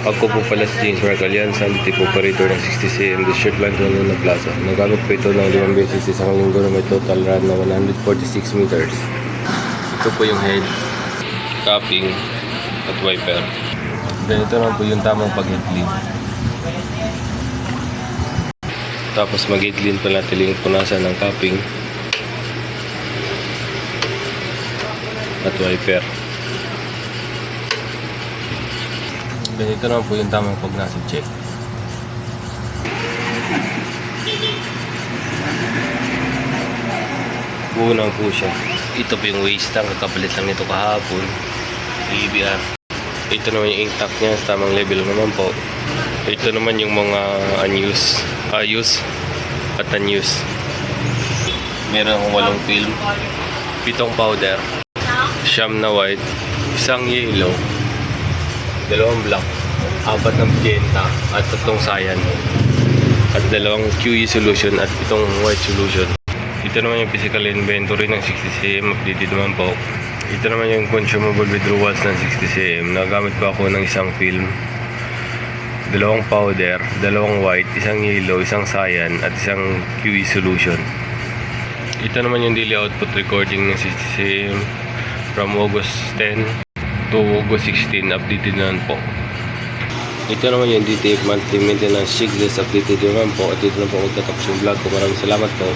Ako po pala si James Mark Alianza, dito operator ng 60cm District Line to Luna Plaza. Nagamit po ito ng 5 beses sa isang linggo na may total run na 146 meters. Ito po yung head, capping, at wiper. Ganito naman po yung tamang pag-headlead. Tapos mag-headlead pa natin yung punasan ng capping at wiper. Ganito naman po yung tamang pag-nasib check. Unang po siya. Ito po yung waste tank. Kapalit lang nito kahapon. EBR. Ito naman yung ink tank niya. Sa tamang level naman po. Ito naman yung mga unused. Use at unused. Meron akong 8 film. 7 powder. Siyam na white. Isang yellow. 2 black, 4 ng magenta at 3 cyan at 2 QE solution at 7 white solution. Ito naman yung physical inventory ng 60cm updated naman po. Ito naman yung consumable withdrawals ng 60cm. Nagamit pa ako ng isang film, 2 powder, 2 white, 1 yellow, 1 cyan at 1 QE solution. Ito naman yung daily output recording ng 60cm from August 10 to August 16, updated naman po. Ito naman yung DTF monthly maintenance checklist, updated naman po. At ito na po magtatapos yung vlog ko. Maraming salamat po.